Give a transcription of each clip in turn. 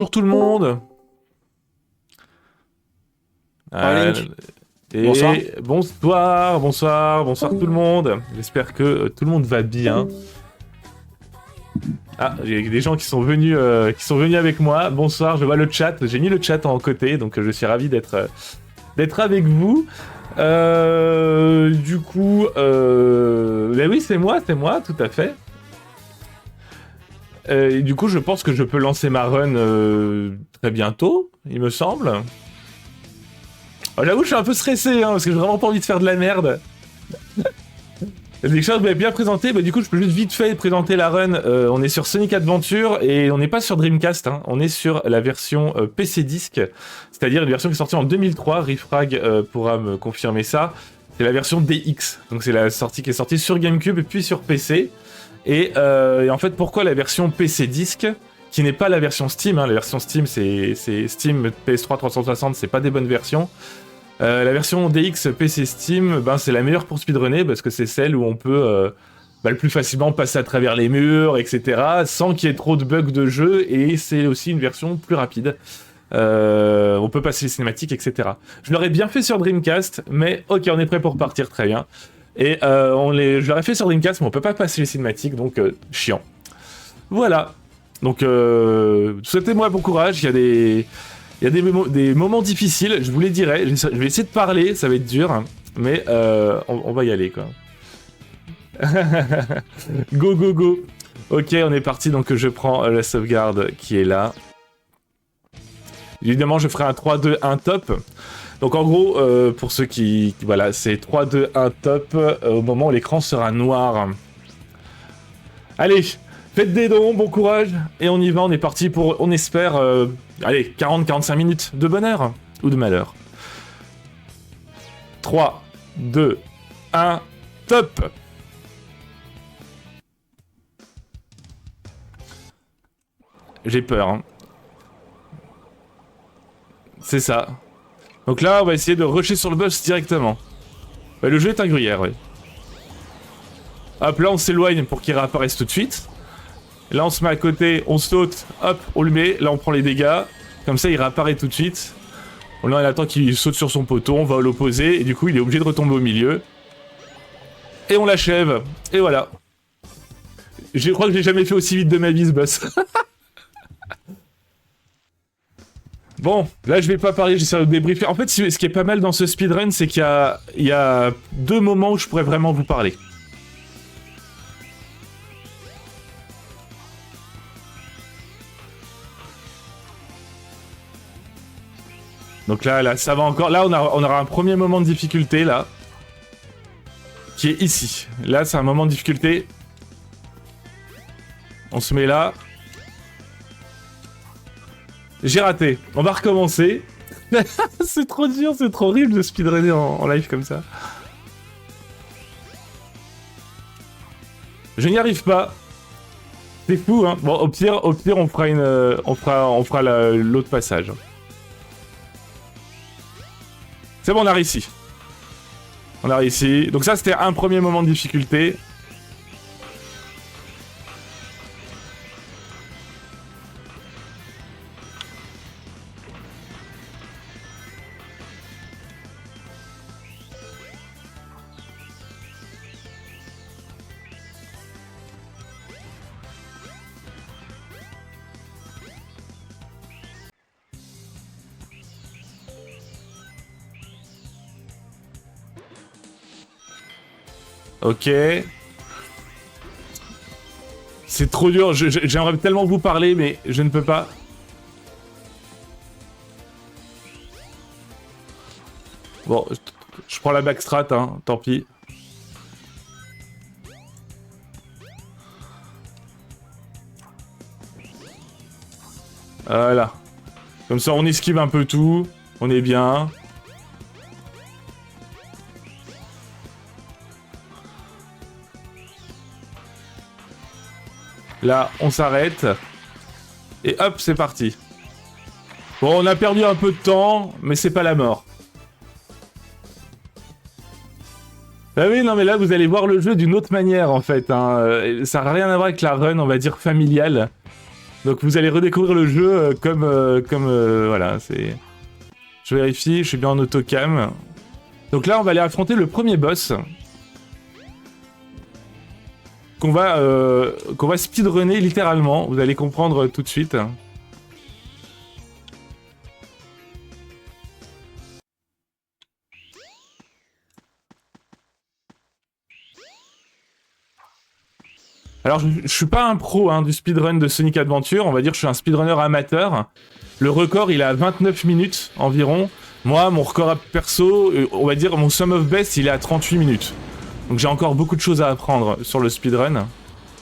Bonjour tout le monde. Allez, Euh, Link. Bonsoir. et bonsoir tout le monde. J'espère que tout le monde va bien. Ah, j'ai des gens qui sont venus avec moi. Bonsoir, je vois le chat. J'ai mis le chat en côté, donc je suis ravi d'être avec vous. Ben oui, c'est moi, tout à fait. Et du coup, je pense que je peux lancer ma run très bientôt, il me semble. Oh, j'avoue, je suis un peu stressé, parce que j'ai vraiment pas envie de faire de la merde. Les choses bien présentées, du coup, je peux juste vite fait présenter la run. On est sur Sonic Adventure et on n'est pas sur Dreamcast, on est sur la version PC Disc, c'est-à-dire une version qui est sortie en 2003. Rifrag pourra me confirmer ça. C'est la version DX, donc c'est la sortie qui est sortie sur GameCube et puis sur PC. Et en fait, pourquoi la version PC Disc qui n'est pas la version Steam, la version Steam c'est Steam, PS3 360, c'est pas des bonnes versions. La version DX PC Steam, c'est la meilleure pour speedrunner parce que c'est celle où on peut le plus facilement passer à travers les murs, etc. sans qu'il y ait trop de bugs de jeu, et c'est aussi une version plus rapide. On peut passer les cinématiques, etc. Je l'aurais bien fait sur Dreamcast, mais ok, on est prêt pour partir, très bien. Et je l'aurais fait sur Dreamcast, mais on peut pas passer les cinématiques, donc chiant. Voilà. Donc souhaitez-moi bon courage, il y a des moments difficiles, je vous les dirai. Je vais essayer de parler, ça va être dur, mais on va y aller, quoi. Go, go, go. Ok, on est parti, donc je prends la sauvegarde qui est là. Évidemment, je ferai un 3-2-1 top. Donc en gros, pour ceux qui... Voilà, c'est 3-2-1 top au moment où l'écran sera noir. Allez, faites des dons, bon courage, et on y va, on est parti pour, on espère, allez, 40-45 minutes de bonheur ou de malheur. 3, 2, 1, top. J'ai peur, hein. C'est ça. Donc là, on va essayer de rusher sur le boss directement. Le jeu est un gruyère, ouais. Hop, là on s'éloigne pour qu'il réapparaisse tout de suite. Là on se met à côté, on saute, hop, on le met, là on prend les dégâts. Comme ça il réapparaît tout de suite. Là on attend qu'il saute sur son poteau, on va à l'opposé, et du coup il est obligé de retomber au milieu. Et on l'achève, et voilà. Je crois que j'ai jamais fait aussi vite de ma vie ce boss. Bon, là je vais pas parler, j'essaie de débriefer. En fait, ce qui est pas mal dans ce speedrun, c'est qu'il y a deux moments où je pourrais vraiment vous parler. Donc là, ça va encore. Là, on aura un premier moment de difficulté, là. Qui est ici. Là, c'est un moment de difficulté. On se met là. J'ai raté. On va recommencer. C'est trop dur, c'est trop horrible de speedrunner en live comme ça. Je n'y arrive pas. C'est fou, hein. Bon, au pire, on fera l'autre passage. C'est bon, on a réussi. On a réussi. Donc ça, c'était un premier moment de difficulté. Ok. C'est trop dur, j'aimerais tellement vous parler, mais je ne peux pas. Bon, je prends la backstrat, hein, tant pis. Voilà. Comme ça, on esquive un peu tout, on est bien. Là, on s'arrête. Et hop, c'est parti. Bon, on a perdu un peu de temps, mais c'est pas la mort. Bah oui, non mais là, vous allez voir le jeu d'une autre manière, en fait. Ça n'a rien à voir avec la run, on va dire, familiale. Donc vous allez redécouvrir le jeu voilà, c'est... Je vérifie, je suis bien en autocam. Donc là, on va aller affronter le premier boss. Qu'on va speedrunner littéralement. Vous allez comprendre tout de suite. Alors, je suis pas un pro du speedrun de Sonic Adventure. On va dire que je suis un speedrunner amateur. Le record, il est à 29 minutes environ. Moi, mon record perso, on va dire mon sum of best, il est à 38 minutes. Donc j'ai encore beaucoup de choses à apprendre sur le speedrun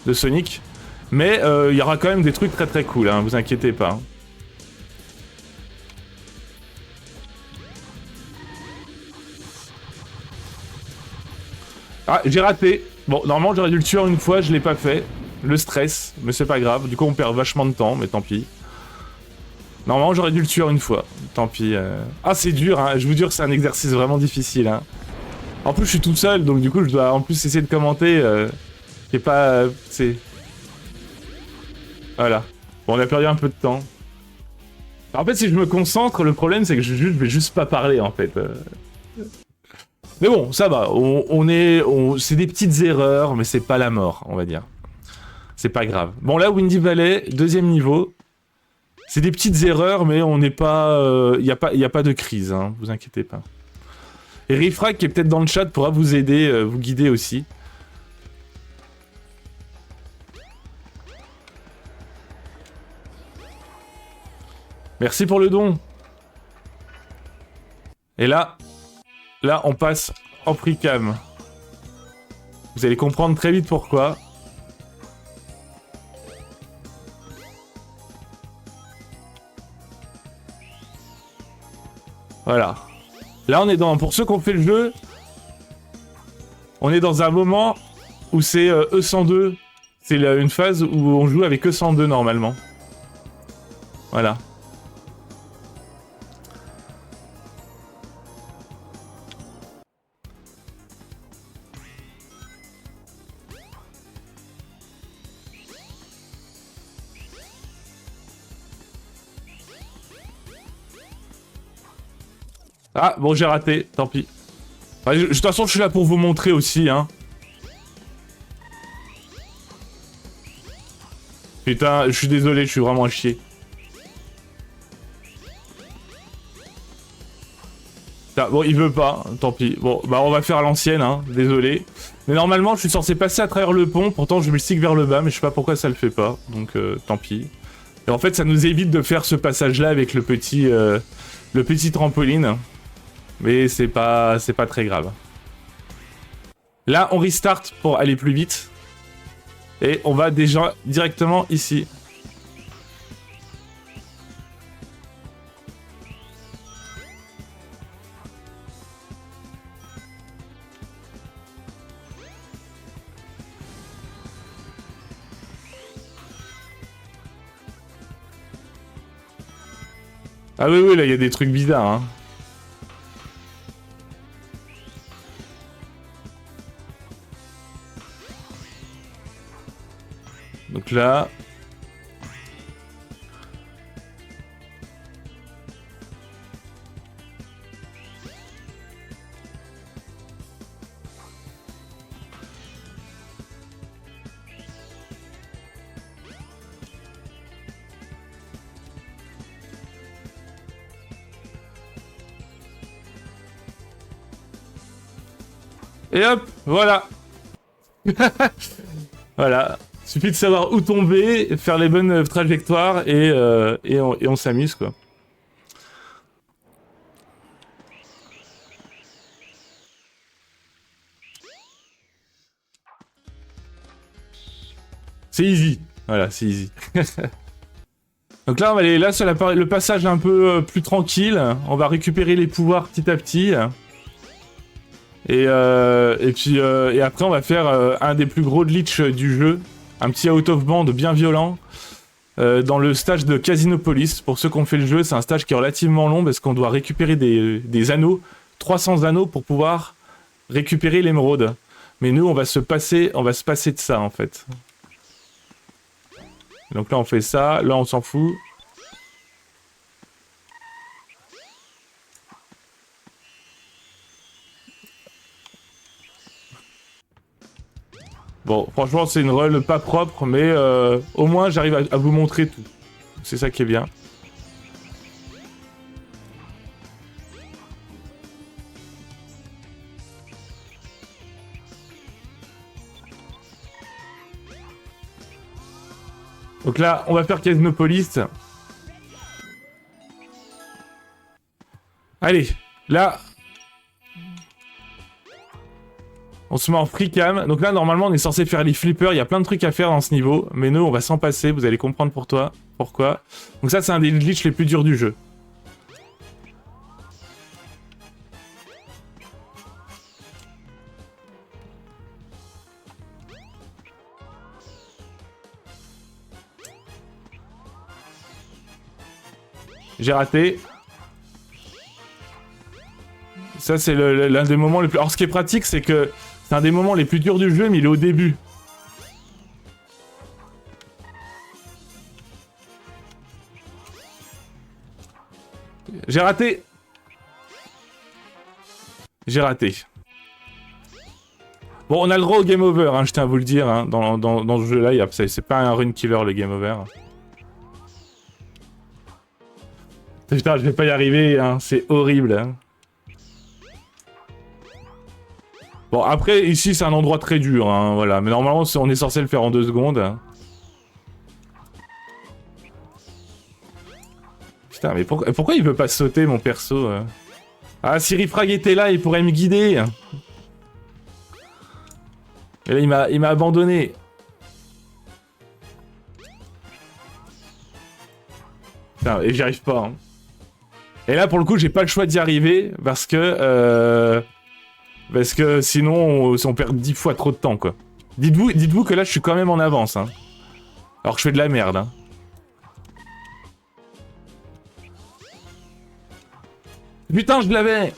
de Sonic. Mais il y aura quand même des trucs très très cool, vous inquiétez pas. Ah, j'ai raté. Bon, normalement j'aurais dû le tuer une fois, je l'ai pas fait. Le stress, mais c'est pas grave. Du coup on perd vachement de temps, mais tant pis. Normalement j'aurais dû le tuer une fois, tant pis. Ah c'est dur, je vous jure c'est un exercice vraiment difficile. En plus je suis tout seul, donc du coup je dois en plus essayer de commenter. C'est pas... c'est... Voilà. Bon on a perdu un peu de temps. En fait si je me concentre, le problème c'est que je vais juste pas parler en fait. Mais bon, ça va, c'est des petites erreurs, mais c'est pas la mort, on va dire. C'est pas grave. Bon là, Windy Valley, deuxième niveau. C'est des petites erreurs, mais on n'est pas... y a pas de crise, vous inquiétez pas. Et Rifrag, qui est peut-être dans le chat, pourra vous aider, vous guider aussi. Merci pour le don. Et là, on passe en pre-cam. Vous allez comprendre très vite pourquoi. Voilà. Là, on est dans... Pour ceux qui ont fait le jeu, on est dans un moment où c'est E102. C'est une phase où on joue avec E102 normalement. Voilà. Ah, bon, j'ai raté, tant pis. Enfin, de toute façon, je suis là pour vous montrer aussi, Putain, je suis désolé, je suis vraiment à chier. Bon, il veut pas, tant pis. Bon, bah on va faire à l'ancienne, désolé. Mais normalement, je suis censé passer à travers le pont, pourtant je me stick vers le bas, mais je sais pas pourquoi ça le fait pas, donc tant pis. Et en fait, ça nous évite de faire ce passage-là avec le petit trampoline. Mais c'est pas très grave. Là, on restart pour aller plus vite. Et on va déjà directement ici. Ah oui, là, il y a des trucs bizarres, Donc là... Et hop, voilà. Voilà. Suffit de savoir où tomber, faire les bonnes trajectoires et on s'amuse, quoi. C'est easy. Voilà, c'est easy. Donc là, on va aller là sur le passage un peu plus tranquille. On va récupérer les pouvoirs petit à petit. Et après, on va faire un des plus gros glitches du jeu. Un petit out of band bien violent. Dans le stage de Casinopolis. Pour ceux qui ont fait le jeu, c'est un stage qui est relativement long parce qu'on doit récupérer des anneaux. 300 anneaux pour pouvoir récupérer l'émeraude. Mais nous, on va se passer de ça, en fait. Donc là, on fait ça. Là, on s'en fout. Bon, franchement, c'est une run pas propre, mais au moins, j'arrive à vous montrer tout. C'est ça qui est bien. Donc là, on va faire Casinopolis. Allez, là... On se met en free cam. Donc là, normalement, on est censé faire les flippers. Il y a plein de trucs à faire dans ce niveau. Mais nous, on va s'en passer. Vous allez comprendre pourquoi. Donc ça, c'est un des glitches les plus durs du jeu. J'ai raté. Ça, c'est l'un des moments les plus... Alors, ce qui est pratique, c'est que c'est un des moments les plus durs du jeu, mais il est au début. J'ai raté. J'ai raté. Bon, on a le droit au game over, hein, je tiens à vous le dire. Hein, dans ce jeu-là, c'est pas un run killer, le game over. Putain, je vais pas y arriver, hein, c'est horrible. Hein. Bon, après, ici, c'est un endroit très dur, hein, voilà. Mais normalement, on est censé le faire en 2 secondes. Putain, mais pourquoi il veut pas sauter, mon perso Ah, si Rifrag était là, il pourrait me guider. Et là, il m'a abandonné. Putain, et j'y arrive pas, hein. Et là, pour le coup, j'ai pas le choix d'y arriver, parce que sinon, on perd 10 fois trop de temps, quoi. Dites-vous que là, je suis quand même en avance, hein. Alors que je fais de la merde, hein. Putain, je l'avais!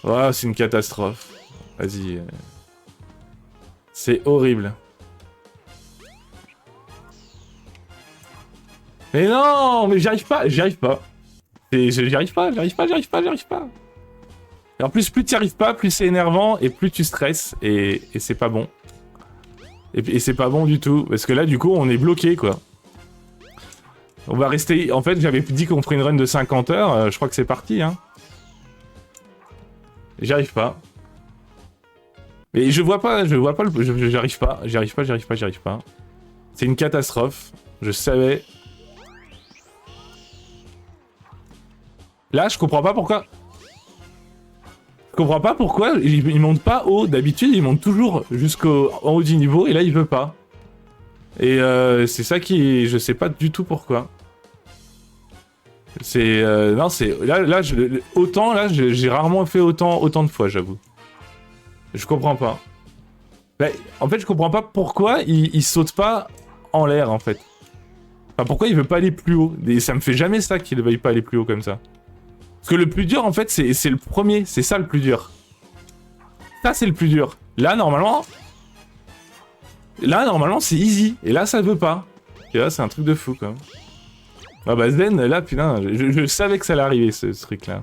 Oh, c'est une catastrophe. Vas-y. C'est horrible. Mais non! Mais j'y arrive pas! J'y arrive pas! J'y arrive pas! Et en plus tu y arrives pas, plus c'est énervant, et plus tu stresses, et c'est pas bon. Et c'est pas bon du tout, parce que là, du coup, on est bloqué, quoi. On va rester... En fait, j'avais dit qu'on ferait une run de 50 heures, je crois que c'est parti, hein. J'y arrive pas. Mais j'y arrive pas. C'est une catastrophe. Je savais. Là, je comprends pas pourquoi... il monte pas haut. D'habitude, il monte toujours en haut du niveau, et là, il veut pas. Et c'est ça qui... Je sais pas du tout pourquoi. C'est... non, c'est... Là, j'ai rarement fait autant de fois, j'avoue. Je comprends pas. Bah, en fait, je comprends pas pourquoi il saute pas en l'air, en fait. Enfin, pourquoi il veut pas aller plus haut. Et ça me fait jamais ça qu'il ne veuille pas aller plus haut comme ça. Parce que le plus dur, en fait, c'est le premier. C'est ça, le plus dur. Ça, c'est le plus dur. Là, normalement, c'est easy. Et là, ça veut pas. Et là, c'est un truc de fou, quand même. Ah bah Zen, là, putain, je savais que ça allait arriver, ce truc-là.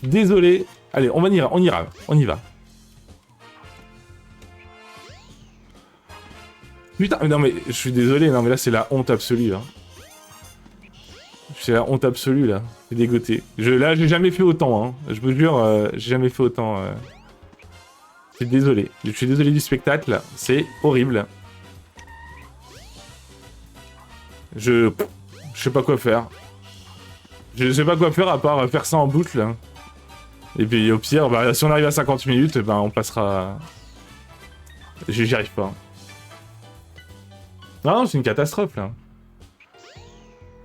Désolé. Allez, on y va. Putain, non mais, je suis désolé, non mais là, c'est la honte absolue, hein. C'est la honte absolue, là. C'est dégoûté. Là, j'ai jamais fait autant, hein. Je vous jure, j'ai jamais fait autant. Je suis désolé. Je suis désolé du spectacle. C'est horrible. Je sais pas quoi faire. Je sais pas quoi faire à part faire ça en boucle. Hein. Et puis au pire, bah, si on arrive à 50 minutes, bah, on passera... J'y arrive pas. Non, c'est une catastrophe, là.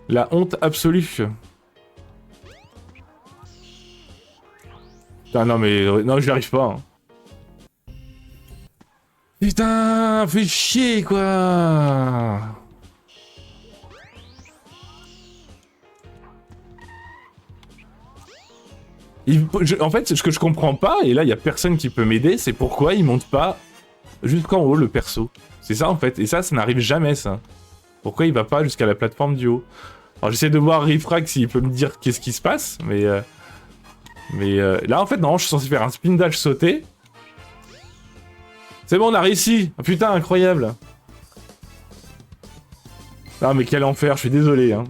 La honte absolue. Putain, non, mais... Non, j'y arrive pas. Hein. Putain, fais chier, quoi. En fait, ce que je comprends pas, et là, il y a personne qui peut m'aider, c'est pourquoi il monte pas jusqu'en haut, le perso. C'est ça, en fait. Et ça n'arrive jamais, ça. Pourquoi il va pas jusqu'à la plateforme du haut? Alors, j'essaie de voir Rifrag s'il peut me dire qu'est-ce qui se passe, mais là, en fait, non, je suis censé faire un spin dash sauté. C'est bon, on a réussi. Oh, putain, incroyable. Ah, mais quel enfer, je suis désolé. Hein.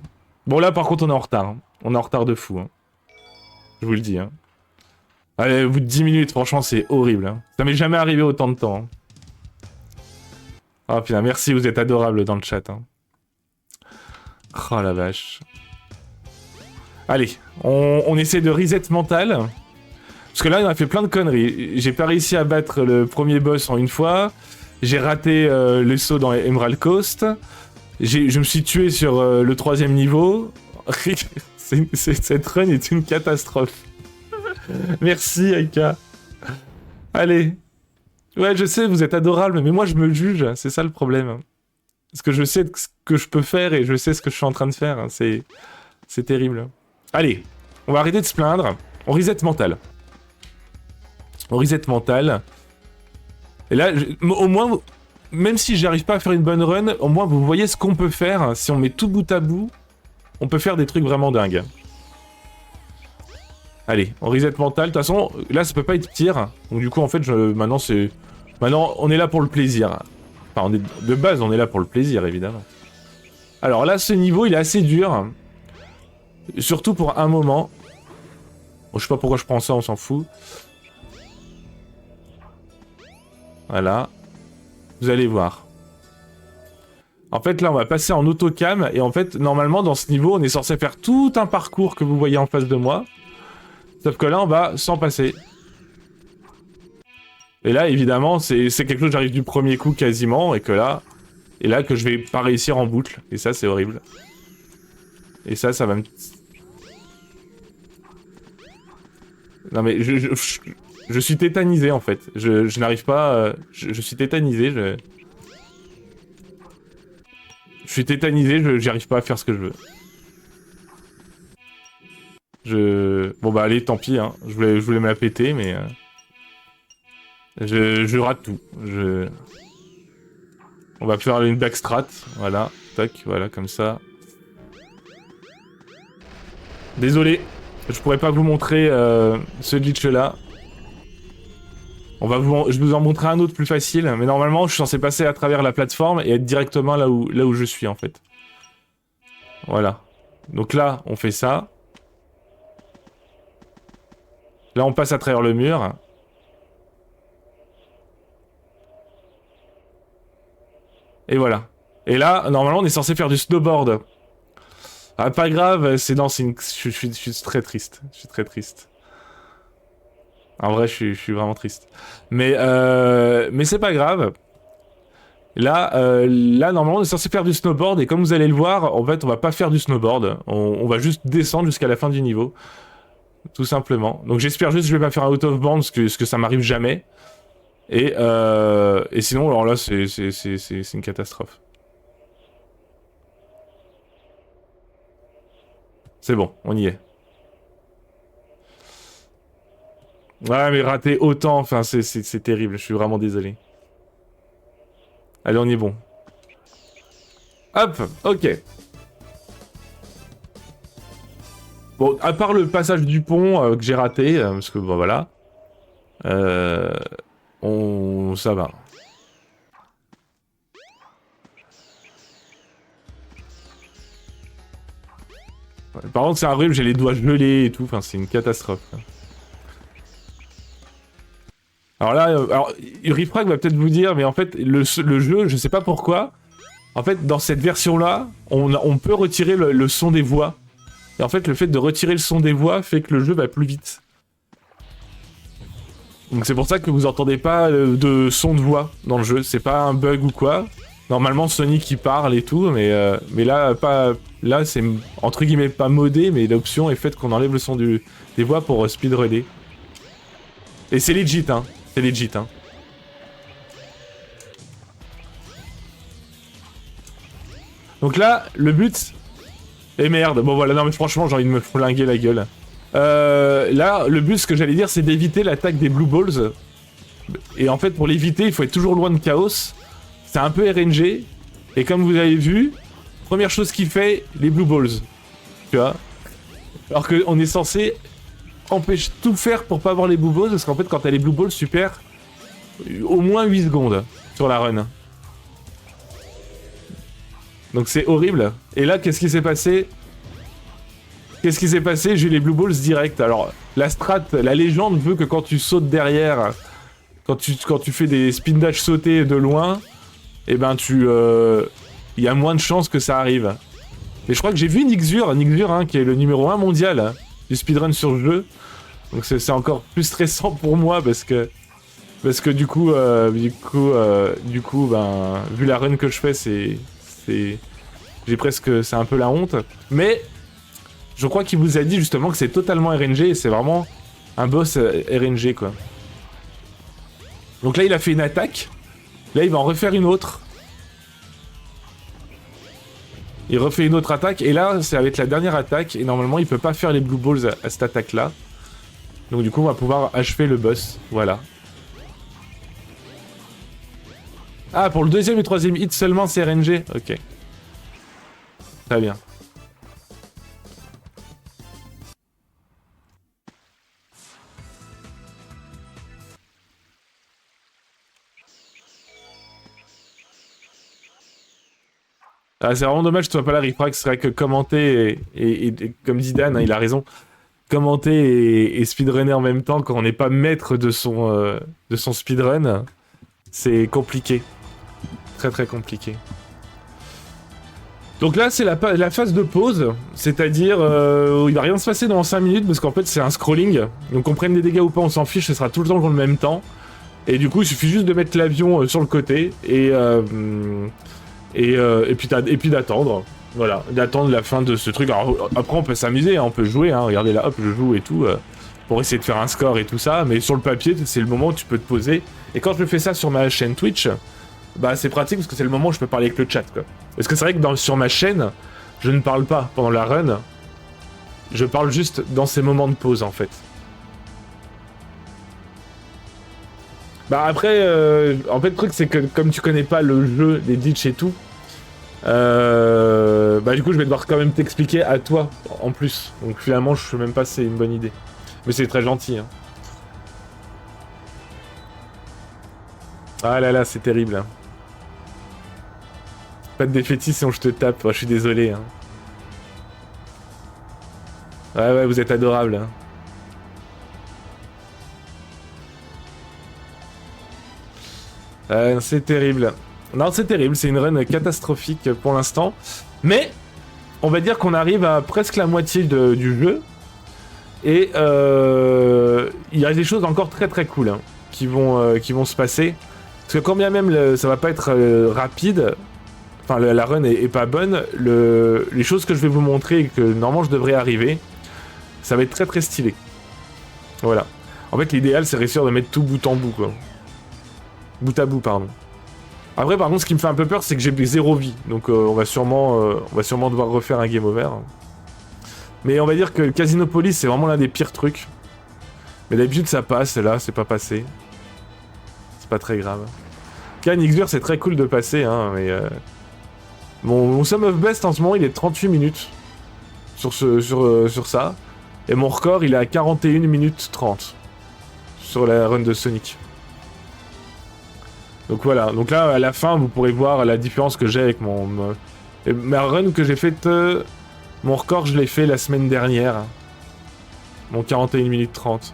Bon, là, par contre, on est en retard. Hein. On est en retard de fou. Hein. Je vous le dis. Hein. Allez, au bout de 10 minutes, franchement, c'est horrible. Hein. Ça m'est jamais arrivé autant de temps. Hein. Oh putain, merci, vous êtes adorables dans le chat. Hein. Oh la vache. Allez, on essaie de reset mental. Parce que là, on a fait plein de conneries. J'ai pas réussi à battre le premier boss en une fois. J'ai raté le saut dans Emerald Coast. Je me suis tué sur le 3e niveau. Cette run est une catastrophe. Merci, Aika. Allez. Ouais, je sais, vous êtes adorable, mais moi, je me juge. C'est ça le problème. Parce que je sais ce que je peux faire et je sais ce que je suis en train de faire. C'est terrible. Allez, on va arrêter de se plaindre. On reset mental. On reset mental. Et là, au moins, même si j'arrive pas à faire une bonne run, au moins vous voyez ce qu'on peut faire. Si on met tout bout à bout, on peut faire des trucs vraiment dingues. Allez, on reset mental. De toute façon, là, ça peut pas être pire. Donc du coup, en fait, maintenant, on est là pour le plaisir. Enfin, de base, on est là pour le plaisir, évidemment. Alors là, ce niveau, il est assez dur. Surtout pour un moment. Bon, je sais pas pourquoi je prends ça, on s'en fout. Voilà. Vous allez voir. En fait, là, on va passer en autocam. Et en fait, normalement, dans ce niveau, on est censé faire tout un parcours que vous voyez en face de moi. Sauf que là, on va s'en passer. Et là, évidemment, c'est quelque chose, j'arrive du premier coup quasiment. Et là, que je vais pas réussir en boucle. Et ça, c'est horrible. Et ça va me... Non mais je suis tétanisé en fait. Je n'arrive pas... je suis tétanisé, je suis tétanisé, j'y arrive pas à faire ce que je veux. Bon bah allez, tant pis, hein. Je voulais me la péter, mais... je rate tout. On va faire une backstrat, voilà. Tac, voilà, comme ça. Désolé. Je pourrais pas vous montrer ce glitch là. Je vais vous en montrer un autre plus facile, mais normalement je suis censé passer à travers la plateforme et être directement là où je suis en fait. Voilà. Donc là, on fait ça. Là, on passe à travers le mur. Et voilà. Et là, normalement, on est censé faire du snowboard. Ah, pas grave, je suis très triste. Je suis très triste. En vrai, je suis vraiment triste. Mais c'est pas grave. Là, normalement, on est censé faire du snowboard. Et comme vous allez le voir, en fait, on va pas faire du snowboard. On va juste descendre jusqu'à la fin du niveau. Tout simplement. Donc j'espère juste que je vais pas faire un out of bounds, parce que ça m'arrive jamais. Et sinon, alors là, c'est une catastrophe. C'est bon, on y est. Ouais, mais rater autant, enfin, c'est terrible, je suis vraiment désolé. Allez, on y est bon. Hop, ok. Bon, à part le passage du pont que j'ai raté, parce que, bon, voilà. Ça va. Par contre, c'est horrible, j'ai les doigts gelés et tout, enfin, c'est une catastrophe. Alors là, Rifrag va peut-être vous dire, mais en fait, le jeu, je sais pas pourquoi, en fait, dans cette version-là, on peut retirer le son des voix. Et en fait, le fait de retirer le son des voix fait que le jeu va plus vite. Donc c'est pour ça que vous entendez pas de son de voix dans le jeu, c'est pas un bug ou quoi. Normalement, Sonic il parle et tout, mais là, là c'est entre guillemets pas modé, mais l'option est faite qu'on enlève le son des voix pour speedrunner. Et c'est legit, hein. C'est legit, hein. Donc là, le but... Et merde, bon voilà, non mais franchement, j'ai envie de me flinguer la gueule. Là, le but, ce que j'allais dire, c'est d'éviter l'attaque des Blue Balls. Et en fait, pour l'éviter, il faut être toujours loin de Chaos. C'est un peu RNG. Et comme vous avez vu, première chose qu'il fait, les Blue Balls. Tu vois. Alors qu'on est censé empêcher tout faire pour pas avoir les Blue Balls, parce qu'en fait, quand t'as les Blue Balls, tu perds au moins 8 secondes sur la run. Donc c'est horrible. Et là, qu'est-ce qui s'est passé? J'ai eu les Blue Balls direct. Alors, la strat, la légende veut que quand tu sautes derrière, quand tu fais des spin dash sautés de loin, eh ben il y a moins de chances que ça arrive. Et je crois que j'ai vu Nixur hein, qui est le numéro 1 mondial hein, du speedrun sur le jeu. Donc c'est encore plus stressant pour moi parce que du coup, ben, vu la run que je fais, c'est un peu la honte. Mais je crois qu'il vous a dit justement que c'est totalement RNG et c'est vraiment un boss RNG quoi. Donc là il a fait une attaque. Là il va en refaire une autre. Il refait une autre attaque et là c'est avec la dernière attaque et normalement il peut pas faire les blue balls à cette attaque là. Donc du coup on va pouvoir achever le boss. Voilà. Ah pour le deuxième et troisième hit seulement c'est RNG. Ok. Très bien. Ah, c'est vraiment dommage que tu sois pas là, Rifrax. C'est vrai que commenter et comme dit Dan, hein, il a raison. Commenter et speedrunner en même temps quand on n'est pas maître de son speedrun, c'est compliqué. Très très compliqué. Donc là, c'est la phase de pause, c'est-à-dire il va rien se passer dans 5 minutes parce qu'en fait c'est un scrolling. Donc qu'on prenne des dégâts ou pas, on s'en fiche, ce sera tout le temps dans le même temps. Et du coup, il suffit juste de mettre l'avion sur le côté et puis d'attendre, voilà, d'attendre la fin de ce truc. Alors après on peut s'amuser, hein, on peut jouer, hein, regardez là, hop, je joue et tout, pour essayer de faire un score et tout ça, mais sur le papier, c'est le moment où tu peux te poser. Et quand je fais ça sur ma chaîne Twitch, bah c'est pratique parce que c'est le moment où je peux parler avec le chat, quoi. Parce que c'est vrai que sur ma chaîne, je ne parle pas pendant la run, je parle juste dans ces moments de pause en fait. Bah après, en fait le truc c'est que comme tu connais pas le jeu, les glitches et tout, bah du coup je vais devoir quand même t'expliquer à toi en plus. Donc finalement je sais même pas si c'est une bonne idée. Mais c'est très gentil. Hein. Ah là là, c'est terrible. Hein. Pas de défaitisme sinon je te tape. Oh, je suis désolé. Hein. Ouais, vous êtes adorable. Hein. C'est terrible. Non, c'est terrible, c'est une run catastrophique pour l'instant. Mais, on va dire qu'on arrive à presque la moitié du jeu. Et il y a des choses encore très très cool hein, qui vont se passer. Parce que quand bien même ça va pas être rapide, enfin la run est pas bonne, les choses que je vais vous montrer et que normalement je devrais arriver, ça va être très très stylé. Voilà. En fait l'idéal c'est réussir de mettre tout bout en bout quoi. Bout à bout, pardon. Après, par contre, ce qui me fait un peu peur, c'est que j'ai 0 vie. Donc, on va sûrement devoir refaire un game over. Mais on va dire que Casinopolis, c'est vraiment l'un des pires trucs. Mais d'habitude, ça passe. Et là, c'est pas passé. C'est pas très grave. Nixur, c'est très cool de passer. Hein, mais mon sum of best, en ce moment, il est 38 minutes. Sur ça. Et mon record, il est à 41 minutes 30. Sur la run de Sonic. Donc voilà, donc là à la fin vous pourrez voir la différence que j'ai avec ma run que j'ai faite, mon record je l'ai fait la semaine dernière, mon 41 minutes 30.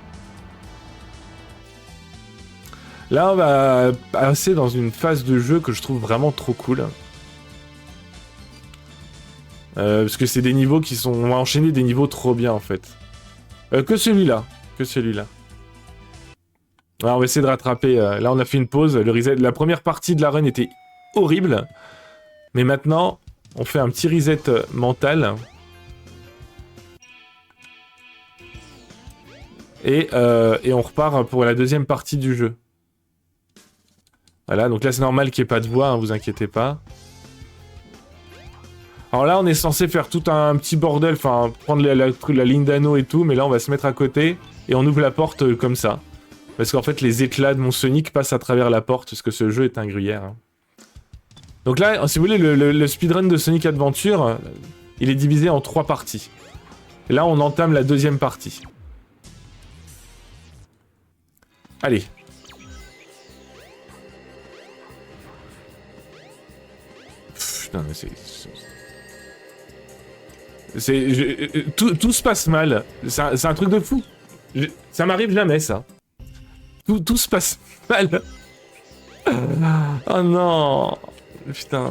Là on va passer dans une phase de jeu que je trouve vraiment trop cool. Parce que c'est des niveaux qui sont... On va enchaîner des niveaux trop bien en fait. Que celui-là. Alors on va essayer de rattraper. Là, on a fait une pause. Le reset, la première partie de la run était horrible. Mais maintenant, on fait un petit reset mental. Et on repart pour la deuxième partie du jeu. Voilà, donc là, c'est normal qu'il n'y ait pas de voix, hein, vous inquiétez pas. Alors là, on est censé faire tout un petit bordel, enfin, prendre la ligne d'anneau et tout. Mais là, on va se mettre à côté et on ouvre la porte comme ça. Parce qu'en fait, les éclats de mon Sonic passent à travers la porte, parce que ce jeu est un gruyère. Hein. Donc là, si vous voulez, le speedrun de Sonic Adventure, il est divisé en 3 parties. Et là, on entame la deuxième partie. Allez. Putain, mais tout se passe mal. C'est un truc de fou. Ça m'arrive jamais, ça. Tout se passe mal. Oh non. Putain.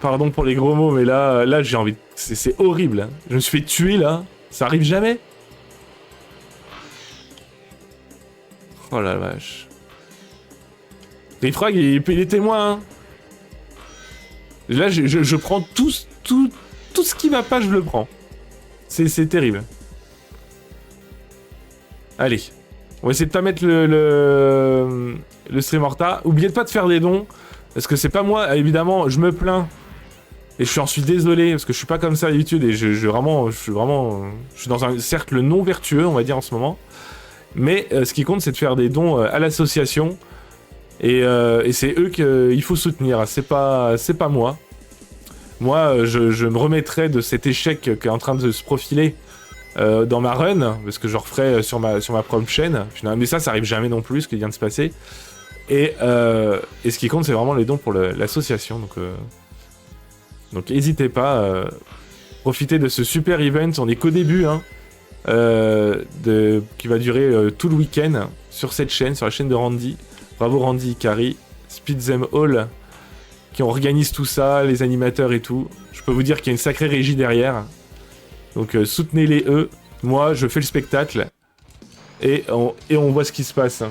Pardon pour les gros mots, mais là j'ai envie... C'est horrible. Hein. Je me suis fait tuer, là. Ça arrive jamais. Oh la vache. Rifrag, il est témoin. Hein. Là, je prends tout ce qui va pas, je le prends. C'est terrible. Allez. On va essayer de pas mettre le stream en retard. Oubliez de pas de faire des dons. Parce que c'est pas moi, évidemment, je me plains. Et je suis désolé, parce que je suis pas comme ça d'habitude. Et je suis dans un cercle non vertueux, on va dire, en ce moment. Mais ce qui compte, c'est de faire des dons à l'association. Et c'est eux qu'il faut soutenir. C'est pas moi. Moi, je me remettrai de cet échec qui est en train de se profiler dans ma run, parce que je referai sur ma propre chaîne. Mais ça arrive jamais non plus, ce qui vient de se passer. Et ce qui compte, c'est vraiment les dons pour l'association. Donc n'hésitez pas, profitez de ce super event. On est qu'au début, hein, qui va durer tout le week-end sur cette chaîne, sur la chaîne de Randy. Bravo Randy Ikari, Speed Them All, qui organise tout ça, les animateurs et tout. Je peux vous dire qu'il y a une sacrée régie derrière. Donc soutenez-les eux. Moi, je fais le spectacle. Et on voit ce qui se passe.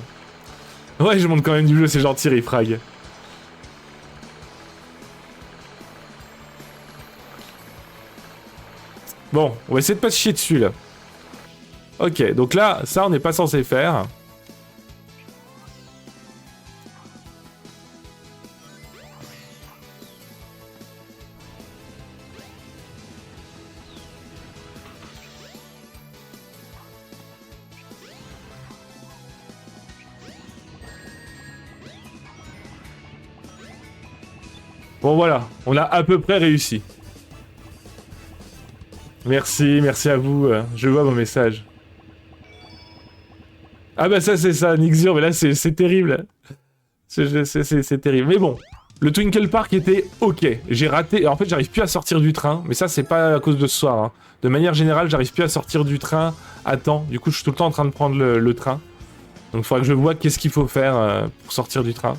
Ouais, je monte quand même du jeu, c'est gentil, Rifrag. Bon, on va essayer de pas se chier dessus, là. Ok, donc là, ça, on n'est pas censé faire. Bon voilà, on a à peu près réussi. Merci à vous, je vois vos messages. Ah bah ça c'est ça, Nixur, mais là c'est terrible. C'est terrible, mais bon. Le Twinkle Park était ok, j'ai raté, en fait j'arrive plus à sortir du train, mais ça c'est pas à cause de ce soir. Hein. De manière générale, j'arrive plus à sortir du train à temps, du coup je suis tout le temps en train de prendre le train. Donc il faudra que je vois qu'est-ce qu'il faut faire pour sortir du train.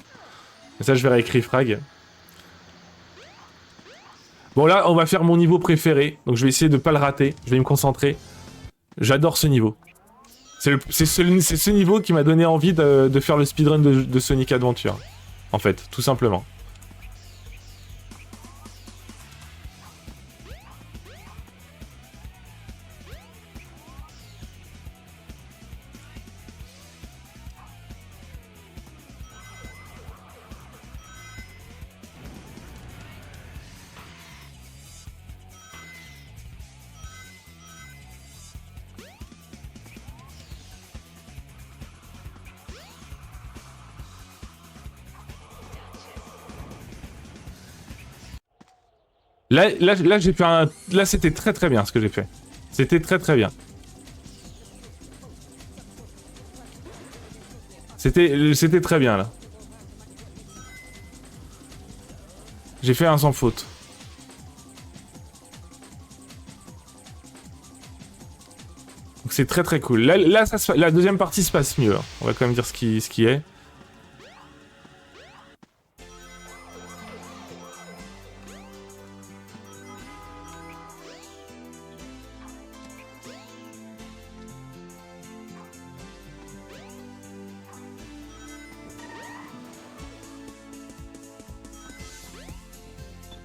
Et ça je verrai avec Rifrag. Bon là, on va faire mon niveau préféré, donc je vais essayer de pas le rater, je vais me concentrer. J'adore ce niveau. C'est ce niveau qui m'a donné envie de faire le speedrun de Sonic Adventure, en fait, tout simplement. Là j'ai fait un... Là, c'était très bien ce que j'ai fait. C'était très bien. C'était très bien, là. J'ai fait un sans faute. Donc c'est très cool. Là la deuxième partie se passe mieux. Hein. On va quand même dire ce qui est.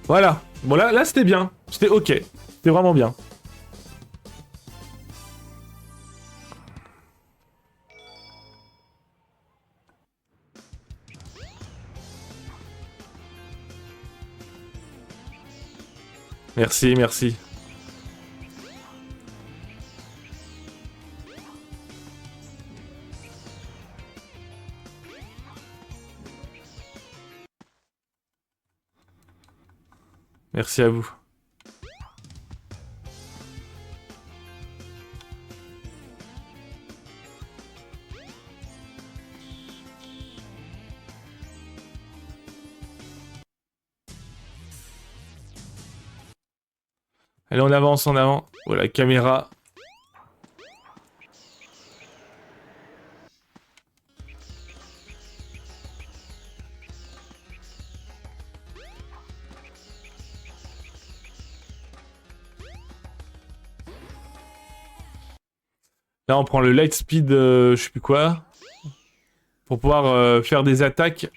Voilà. Bon là c'était bien. C'était ok. C'était vraiment bien. Merci. Merci à vous. Allez, on avance en avant. Voilà, caméra. Là, on prend le light speed, je sais plus quoi, pour pouvoir faire des attaques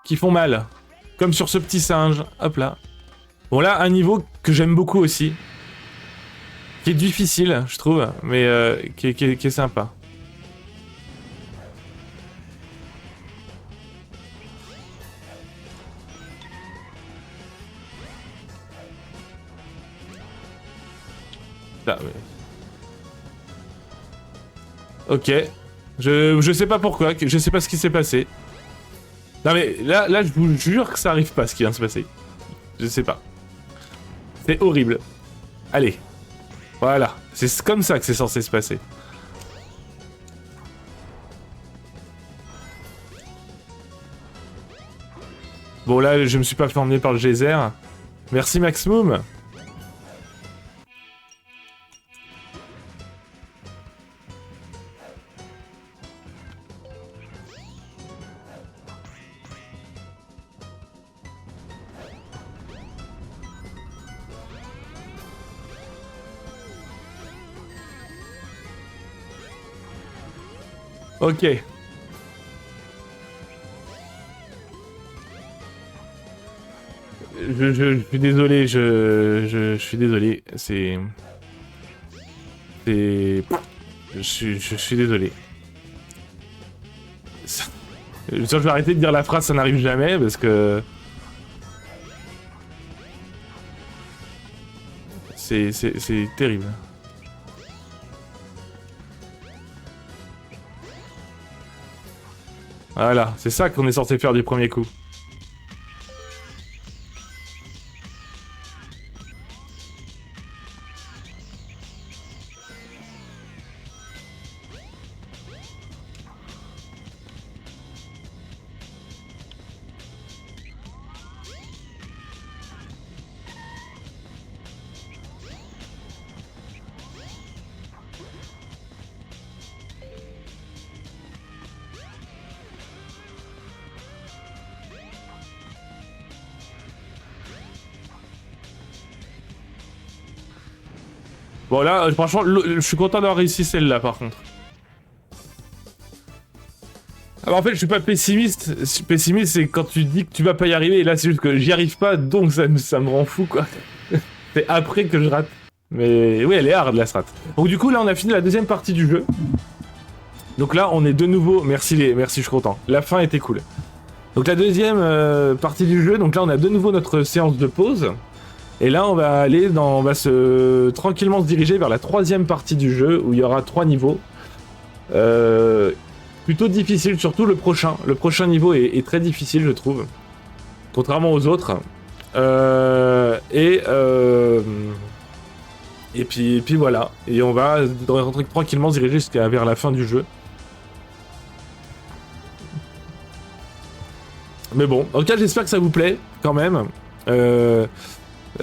qui font mal. Comme sur ce petit singe. Hop là. Bon, là, un niveau que j'aime beaucoup aussi. Qui est difficile, je trouve, mais qui est sympa. Là, ouais. Ok. Je sais pas pourquoi, je sais pas ce qui s'est passé. Non mais là je vous jure que ça arrive pas ce qui vient de se passer. Je sais pas. C'est horrible. Allez. Voilà. C'est comme ça que c'est censé se passer. Bon là je me suis pas fait emmener par le geyser. Merci Maximum. Ok. Je suis désolé, je suis désolé, c'est... Je suis désolé. Je vais arrêter de dire la phrase, ça n'arrive jamais, parce que... C'est terrible. Voilà, c'est ça qu'on est censé faire du premier coup. Bon là, franchement, je suis content d'avoir réussi celle-là par contre. Alors en fait, je suis pas pessimiste. Pessimiste, c'est quand tu dis que tu vas pas y arriver, et là c'est juste que j'y arrive pas, donc ça me rend fou quoi. C'est après que je rate. Mais oui, elle est hard la strat. Donc du coup, là on a fini la deuxième partie du jeu. Donc là, on est de nouveau... Merci, je suis content. La fin était cool. Donc la deuxième partie du jeu, donc là on a de nouveau notre séance de pause. Et là, on va aller dans, on va tranquillement se diriger vers la troisième partie du jeu où il y aura 3 niveaux. Plutôt difficile, surtout le prochain. Le prochain niveau est très difficile, je trouve, contrairement aux autres. Et puis voilà. Et on va rentrer tranquillement se diriger jusqu'à vers la fin du jeu. Mais bon, en tout cas, j'espère que ça vous plaît quand même.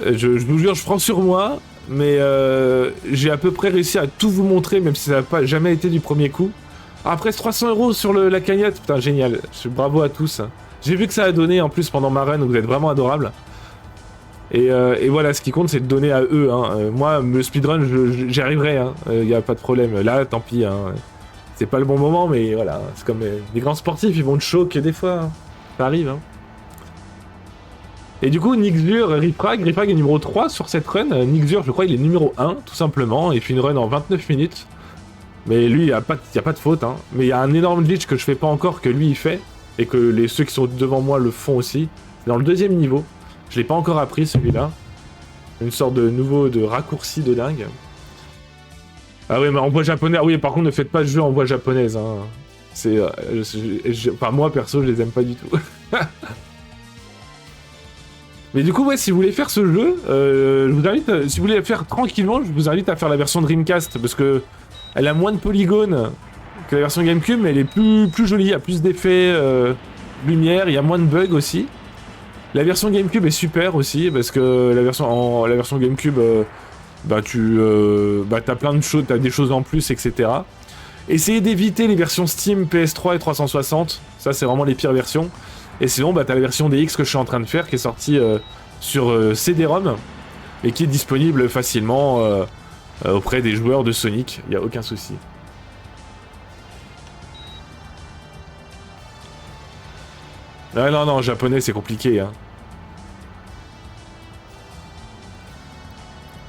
Je vous jure, je prends sur moi, mais j'ai à peu près réussi à tout vous montrer, même si ça n'a pas jamais été du premier coup. Après, 300 € sur la cagnotte, putain, génial. Bravo à tous. J'ai vu que ça a donné en plus pendant ma run, donc vous êtes vraiment adorables. Et voilà, ce qui compte, c'est de donner à eux. Hein. Moi, le speedrun, j'y arriverai, hein. Y a pas de problème. Là, tant pis. Hein. C'est pas le bon moment, mais voilà. C'est comme les grands sportifs, ils vont te choquer des fois. Hein. Ça arrive, hein. Et du coup, Nixur, Rifrag est numéro 3 sur cette run. Nixur, je crois, il est numéro 1, tout simplement. Il fait une run en 29 minutes. Mais lui, il n'y a pas de faute. Hein. Mais il y a un énorme glitch que je fais pas encore, que lui, il fait. Et que ceux qui sont devant moi le font aussi. C'est dans le deuxième niveau. Je l'ai pas encore appris, celui-là. Une sorte de nouveau de raccourci de dingue. Ah oui, mais en voix japonaise... Ah oui, par contre, ne faites pas de jeu en voix japonaise. Hein. C'est... Enfin, moi, perso, je les aime pas du tout. Mais du coup, ouais, si vous voulez faire ce jeu, je vous invite, si vous voulez le faire tranquillement, je vous invite à faire la version Dreamcast, parce que elle a moins de polygones que la version GameCube, mais elle est plus jolie, il y a plus d'effets lumière, il y a moins de bugs aussi. La version GameCube est super aussi, parce que la version GameCube, t'as plein de choses, t'as des choses en plus, etc. Essayez d'éviter les versions Steam, PS3 et 360, ça c'est vraiment les pires versions. Et sinon, t'as la version DX que je suis en train de faire, qui est sortie sur CD-ROM, et qui est disponible facilement auprès des joueurs de Sonic, il n'y a aucun souci. Ah non, non, japonais c'est compliqué, hein.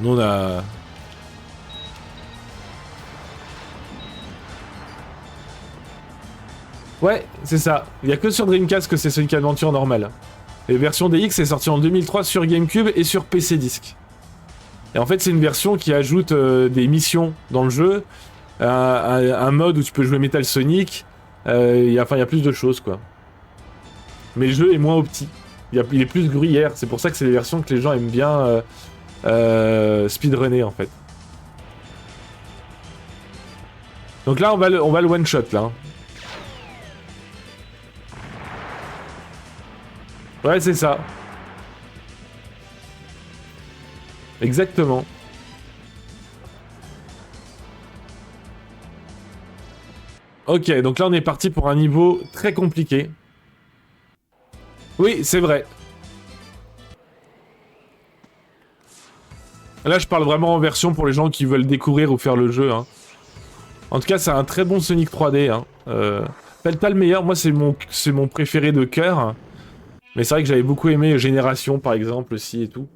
Nous on a... Ouais, c'est ça. Il y a que sur Dreamcast que c'est Sonic Adventure normal. Les versions DX est sortie en 2003 sur GameCube et sur PC Disc. Et en fait, c'est une version qui ajoute des missions dans le jeu, un mode où tu peux jouer Metal Sonic, il y a plus de choses, quoi. Mais le jeu est moins opti. Il est plus gruyère, c'est pour ça que c'est des versions que les gens aiment bien speedrunner, en fait. Donc là, on va le one-shot, là. Hein. Ouais, c'est ça. Exactement. Ok, donc là on est parti pour un niveau très compliqué. Oui, c'est vrai. Là je parle vraiment en version pour les gens qui veulent découvrir ou faire le jeu. Hein. En tout cas, c'est un très bon Sonic 3D. Hein. Pas le meilleur, moi c'est mon préféré de cœur. Mais c'est vrai que j'avais beaucoup aimé Génération par exemple aussi et tout.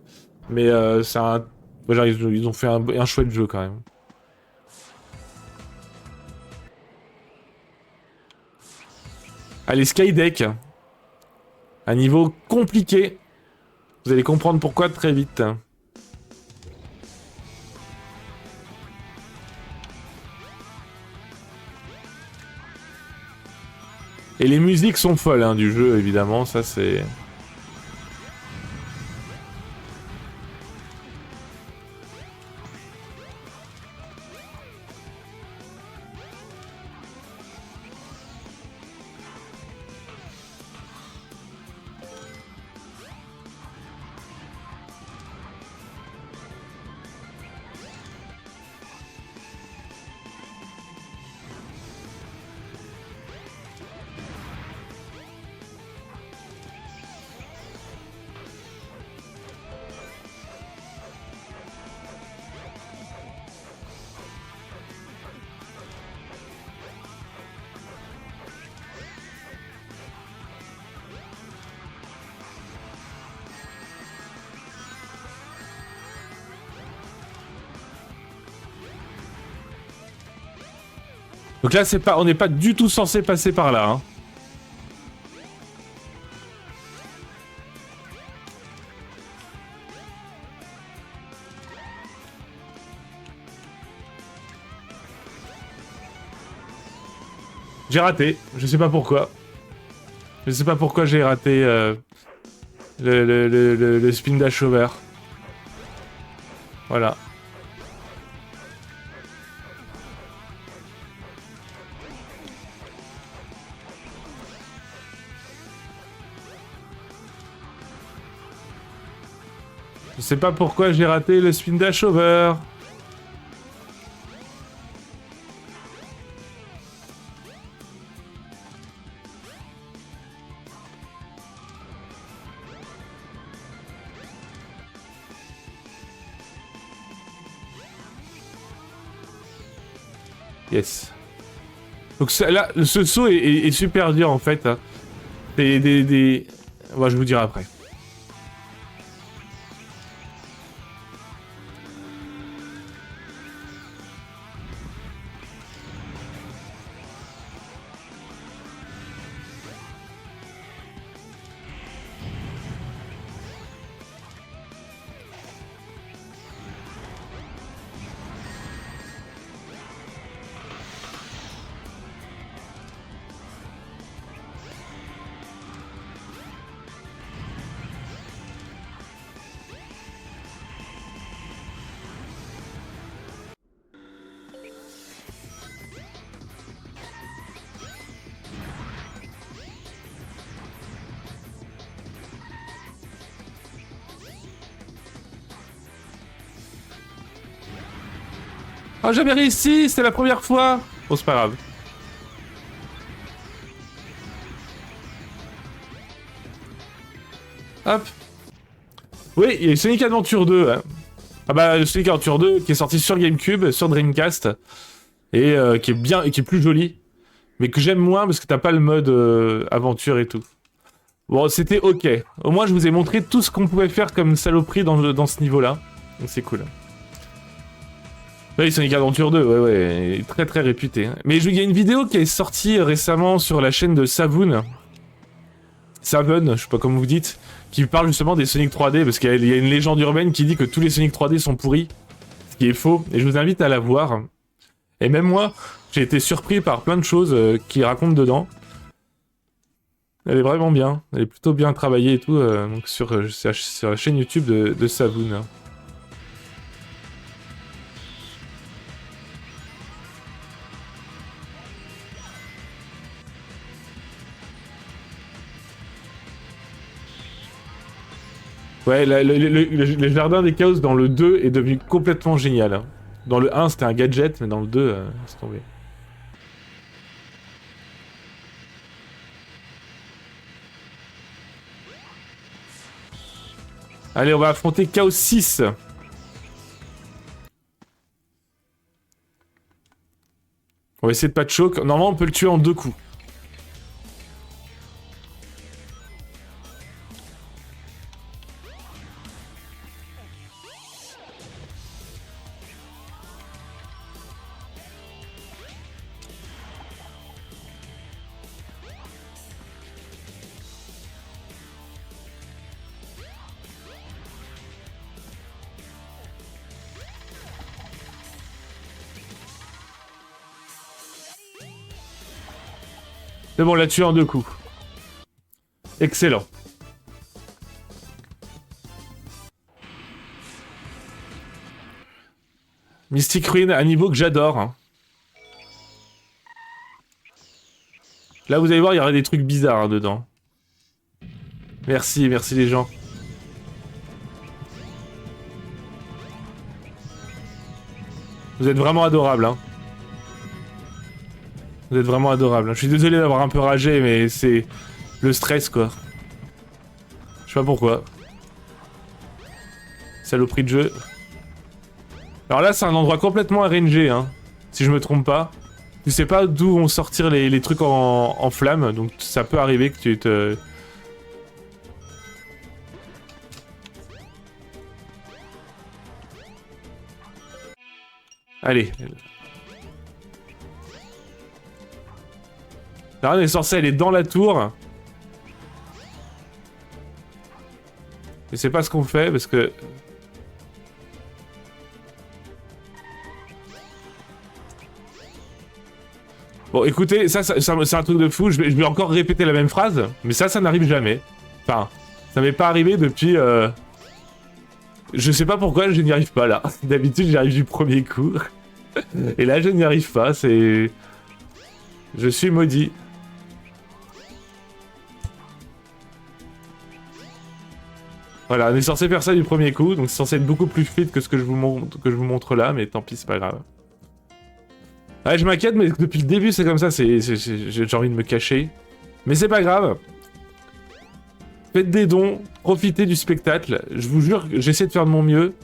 Mais c'est un... Genre, ils ont fait un chouette jeu quand même. Allez, Skydeck. Un niveau compliqué. Vous allez comprendre pourquoi très vite. Et les musiques sont folles hein, du jeu, évidemment, ça c'est... Donc là, on n'est pas du tout censé passer par là. Hein. J'ai raté, je sais pas pourquoi. Je sais pas pourquoi j'ai raté le spin dash over. Voilà. Je sais pas pourquoi j'ai raté le spin dash over. Yes. Donc là, ce saut est super dur en fait. Hein. Moi, je vous dirai après. Ah, j'avais réussi, c'était la première fois. Bon, c'est pas grave. Hop. Oui, il y a Sonic Adventure 2. Hein. Ah bah, le Sonic Adventure 2 qui est sorti sur GameCube, sur Dreamcast, et qui est bien, qui est plus joli, mais que j'aime moins parce que t'as pas le mode aventure et tout. Bon, c'était ok. Au moins, je vous ai montré tout ce qu'on pouvait faire comme saloperie dans ce niveau-là. Donc c'est cool. Oui, Sonic Adventure 2, ouais, très très réputé. Mais il y a une vidéo qui est sortie récemment sur la chaîne de Savoon. Savon, je sais pas comment vous dites, qui parle justement des Sonic 3D, parce qu'il y a une légende urbaine qui dit que tous les Sonic 3D sont pourris, ce qui est faux, et je vous invite à la voir. Et même moi, j'ai été surpris par plein de choses qu'il raconte dedans. Elle est vraiment bien, elle est plutôt bien travaillée et tout, donc sur la chaîne YouTube de Savoon. Ouais, le jardin des chaos dans le 2 est devenu complètement génial. Hein. Dans le 1, c'était un gadget, mais dans le 2, c'est tombé. Allez, on va affronter Chaos 6. On va essayer de pas de choc. Normalement, on peut le tuer en 2 coups. C'est bon, on l'a tué en 2 coups. Excellent. Mystic Ruin, un niveau que j'adore. Hein. Là, vous allez voir, il y aura des trucs bizarres hein, dedans. Merci, merci les gens. Vous êtes vraiment adorables, hein. Vous êtes vraiment adorables. Je suis désolé d'avoir un peu ragé, mais c'est le stress, quoi. Je sais pas pourquoi. Saloperie de jeu. Alors là, c'est un endroit complètement RNG, hein. Si je me trompe pas. Tu sais pas d'où vont sortir les trucs en flammes, donc ça peut arriver que tu te... Allez. La reine est censée aller dans la tour. Mais c'est pas ce qu'on fait parce que... Bon écoutez, ça c'est un truc de fou, je vais encore répéter la même phrase, mais ça n'arrive jamais. Enfin, ça m'est pas arrivé depuis... Je sais pas pourquoi je n'y arrive pas là. D'habitude j'y arrive du premier coup. Et là je n'y arrive pas, c'est... Je suis maudit. Voilà, on est censé faire ça du premier coup, donc c'est censé être beaucoup plus fluide que ce que je vous montre là, mais tant pis, c'est pas grave. Ouais, je m'inquiète, mais depuis le début c'est comme ça, j'ai envie de me cacher. Mais c'est pas grave. Faites des dons, profitez du spectacle, je vous jure que j'essaie de faire de mon mieux.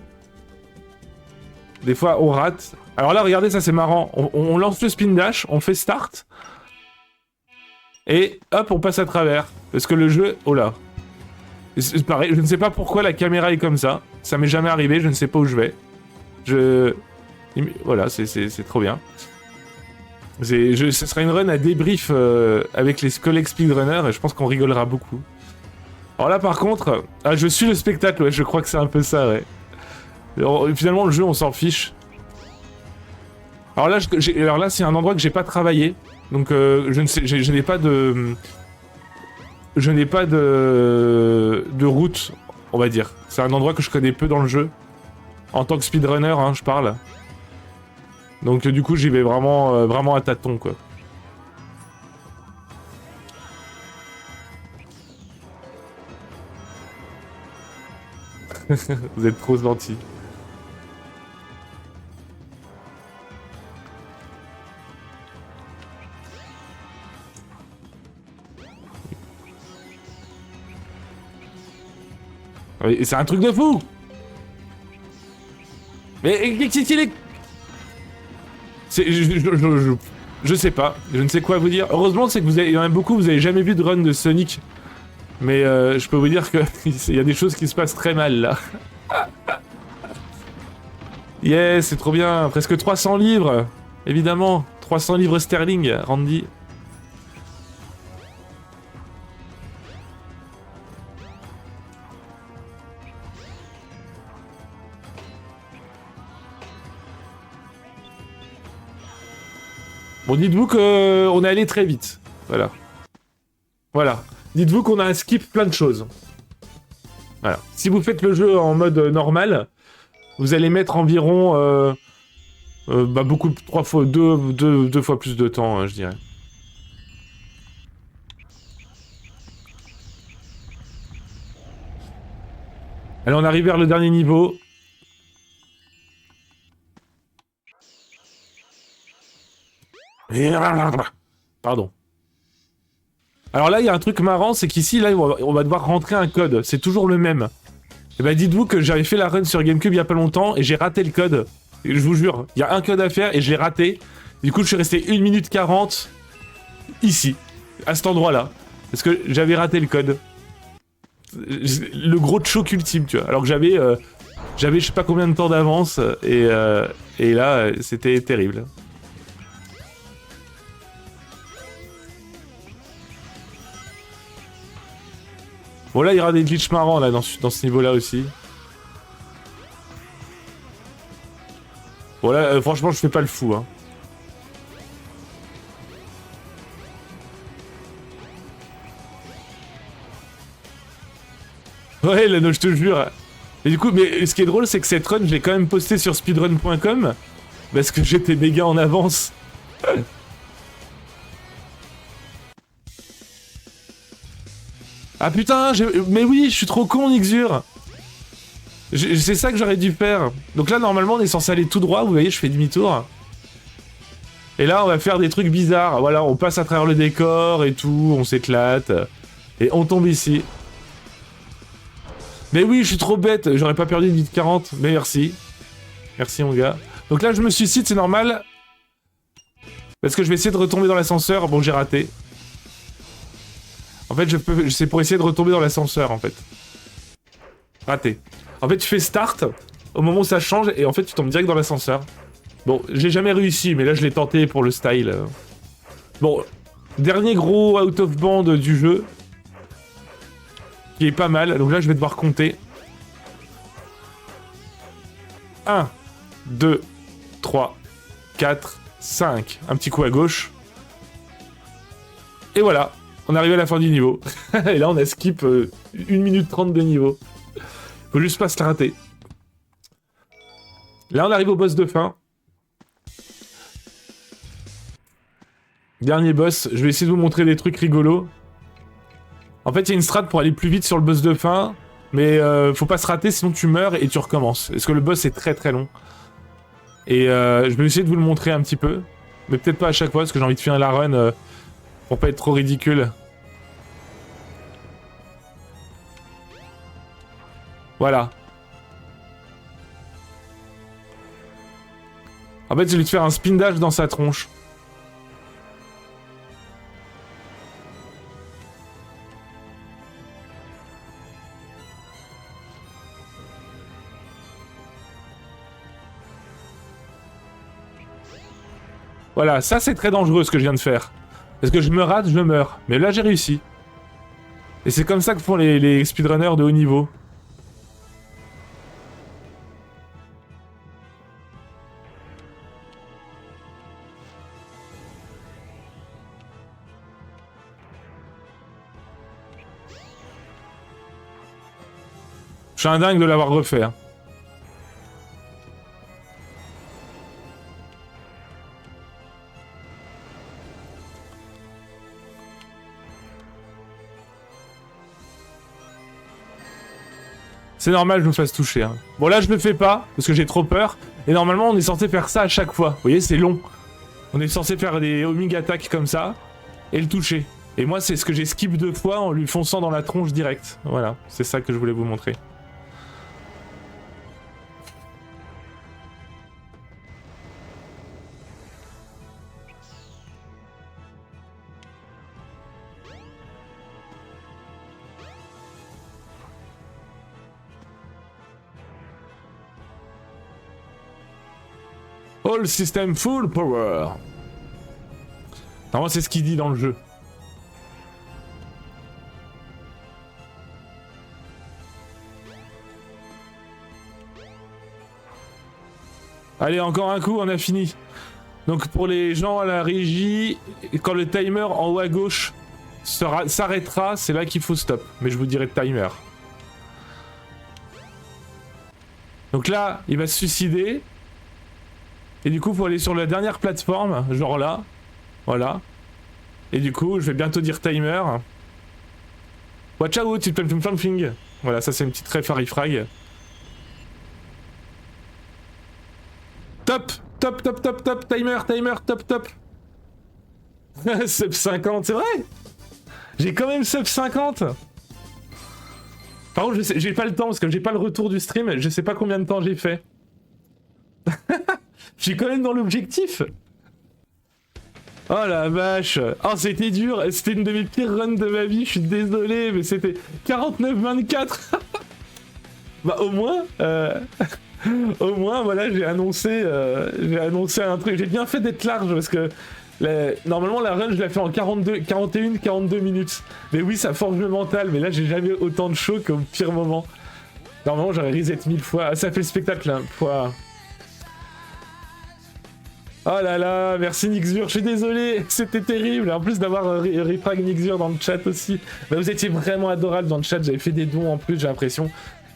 Des fois on rate. Alors là, regardez, ça c'est marrant, on lance le spin dash, on fait start, et hop, on passe à travers. Parce que le jeu... Oh là. C'est pareil, je ne sais pas pourquoi la caméra est comme ça. Ça m'est jamais arrivé, je ne sais pas où je vais. Voilà, c'est trop bien. Ce sera une run à débrief avec les collègues speedrunners et je pense qu'on rigolera beaucoup. Alors là par contre... Ah, je suis le spectacle, ouais, je crois que c'est un peu ça, ouais. Alors, finalement le jeu on s'en fiche. Alors là, c'est un endroit que j'ai pas travaillé. Donc je n'ai pas de... Je n'ai pas de route, on va dire. C'est un endroit que je connais peu dans le jeu. En tant que speedrunner, hein, je parle. Donc du coup, j'y vais vraiment, vraiment à tâtons, quoi. Vous êtes trop gentil. Et c'est un truc de fou. Mais qu'est-ce qu'il est... Je sais pas, je ne sais quoi vous dire. Heureusement, c'est que il y en a beaucoup, vous avez jamais vu de run de Sonic. Mais je peux vous dire que il y a des choses qui se passent très mal là. Yes, c'est trop bien, presque 300 livres. Évidemment, 300 livres sterling, Randy. Bon, dites-vous qu'on est allé très vite. Voilà. Voilà. Dites-vous qu'on a un skip plein de choses. Voilà. Si vous faites le jeu en mode normal, vous allez mettre environ... beaucoup... deux fois plus de temps, je dirais. Allez, on arrive vers le dernier niveau. Pardon. Alors là, il y a un truc marrant, c'est qu'ici, là, on va devoir rentrer un code. C'est toujours le même. Et bah, dites-vous que j'avais fait la run sur GameCube il y a pas longtemps et j'ai raté le code. Et je vous jure, il y a un code à faire et je l'ai raté. Du coup, je suis resté 1 minute 40 ici, à cet endroit-là. Parce que j'avais raté le code. Le gros choc ultime, tu vois. Alors que j'avais je sais pas combien de temps d'avance et là, c'était terrible. Bon là il y aura des glitches marrants là dans ce niveau là aussi. Bon là franchement je fais pas le fou hein. Ouais là non je te jure. Et du coup mais ce qui est drôle c'est que cette run je l'ai quand même postée sur speedrun.com parce que j'étais méga en avance. Ah putain, mais oui, je suis trop con, Nixur. C'est ça que j'aurais dû faire. Donc là, normalement, on est censé aller tout droit. Vous voyez, je fais demi-tour. Et là, on va faire des trucs bizarres. Voilà, on passe à travers le décor et tout. On s'éclate. Et on tombe ici. Mais oui, je suis trop bête. J'aurais pas perdu une vie de 40. Mais merci. Merci, mon gars. Donc là, je me suicide, c'est normal. Parce que je vais essayer de retomber dans l'ascenseur. Bon, j'ai raté. En fait, c'est pour essayer de retomber dans l'ascenseur, en fait. Raté. En fait, tu fais start, au moment où ça change, et en fait, tu tombes direct dans l'ascenseur. Bon, j'ai jamais réussi, mais là, je l'ai tenté pour le style. Bon, dernier gros out of band du jeu. Qui est pas mal, donc là, je vais devoir compter. 1, 2, 3, 4, 5. Un petit coup à gauche. Et voilà. On est arrivé à la fin du niveau. Et là, on a skip 1 minute 30 de niveau. Faut juste pas se la rater. Là, on arrive au boss de fin. Dernier boss. Je vais essayer de vous montrer des trucs rigolos. En fait, il y a une strat pour aller plus vite sur le boss de fin. Mais faut pas se rater, sinon tu meurs et tu recommences. Parce que le boss est très très long. Et je vais essayer de vous le montrer un petit peu. Mais peut-être pas à chaque fois, parce que j'ai envie de finir la run pour pas être trop ridicule. Voilà. En fait, je vais te faire un spin dash dans sa tronche. Voilà, ça c'est très dangereux ce que je viens de faire. Parce que je me rate, je meurs. Mais là j'ai réussi. Et c'est comme ça que font les speedrunners de haut niveau. Je suis un dingue de l'avoir refait. Hein. C'est normal que je me fasse toucher. Hein. Bon là je le fais pas, parce que j'ai trop peur. Et normalement on est censé faire ça à chaque fois. Vous voyez, c'est long. On est censé faire des homing attack comme ça, et le toucher. Et moi c'est ce que j'ai skip 2 fois en lui fonçant dans la tronche direct. Voilà, c'est ça que je voulais vous montrer. All system full power. Normalement, c'est ce qu'il dit dans le jeu. Allez, encore un coup, on a fini. Donc pour les gens à la régie, quand le timer en haut à gauche s'arrêtera, c'est là qu'il faut stop. Mais je vous dirai le timer. Donc là, il va se suicider. Et du coup, faut aller sur la dernière plateforme, genre là. Voilà. Et du coup, je vais bientôt dire timer. Watch out, it's something. Voilà, ça c'est une petite ref frag. Top, top, top, top, top, timer, timer, top, top. Sub 50, c'est vrai. J'ai quand même sub 50. Par contre, j'ai pas le temps, parce que j'ai pas le retour du stream, je sais pas combien de temps j'ai fait. Je suis quand même dans l'objectif. Oh la vache. Oh, c'était dur, c'était une de mes pires runs de ma vie, je suis désolé, mais c'était 49-24. Bah au moins... Au moins, voilà, j'ai annoncé un truc. J'ai bien fait d'être large parce que normalement la run je la fais en 42 minutes. Mais oui, ça forge le mental. Mais là, j'ai jamais autant de chaud qu'au pire moment. Normalement, j'aurais reset 1000 fois. Ah, ça fait le spectacle, hein. Pouah. Oh là là, merci Nixur. Je suis désolé, c'était terrible. En plus d'avoir refrag Nixur dans le chat aussi. Bah, vous étiez vraiment adorable dans le chat. J'avais fait des dons en plus, j'ai l'impression.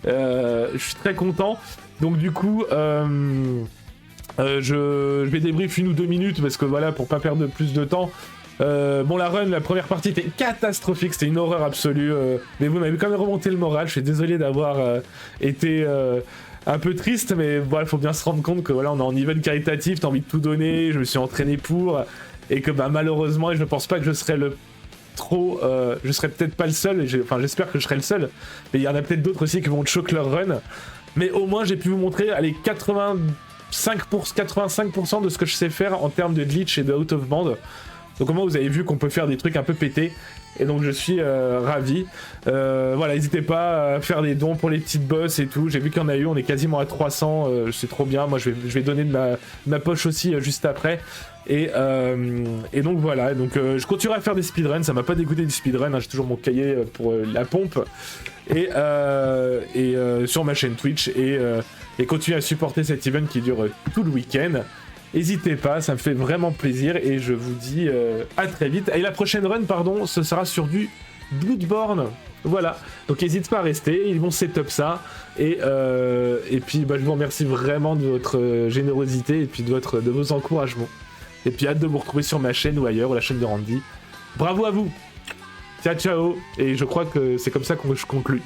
Je suis très content. Donc du coup, je vais débrief 1 ou 2 minutes parce que voilà, pour pas perdre plus de temps. Bon, la run, la première partie était catastrophique, c'était une horreur absolue. Mais vous m'avez quand même remonté le moral. Je suis désolé d'avoir été un peu triste, mais voilà, faut bien se rendre compte que voilà, on est en event caritatif, t'as envie de tout donner. Je me suis entraîné pour, et que bah malheureusement, et je pense pas que je serai je serai peut-être pas le seul, enfin j'espère que je serai le seul, mais il y en a peut-être d'autres aussi qui vont choquer leur run. Mais au moins j'ai pu vous montrer, allez, 85% de ce que je sais faire en termes de glitch et de out of band. Donc au moins vous avez vu qu'on peut faire des trucs un peu pétés. Et donc je suis ravi. Voilà, n'hésitez pas à faire des dons pour les petites boss et tout. J'ai vu qu'il y en a eu, on est quasiment à 300, c'est trop bien. Moi je vais donner de ma poche aussi juste après. Et donc voilà, donc je continuerai à faire des speedruns, ça m'a pas dégoûté du speedrun, hein, j'ai toujours mon cahier pour la pompe. Et sur ma chaîne Twitch, et continuer à supporter cet event qui dure tout le week-end. N'hésitez pas, ça me fait vraiment plaisir, et je vous dis à très vite. Et la prochaine run, pardon, ce sera sur du Bloodborne. Voilà, donc n'hésite pas à rester, ils vont setup ça. Et puis bah, je vous remercie vraiment de votre générosité et puis de vos encouragements. Et puis hâte de vous retrouver sur ma chaîne ou ailleurs, ou la chaîne de Randy. Bravo à vous. Ciao ciao. Et je crois que c'est comme ça que je conclue.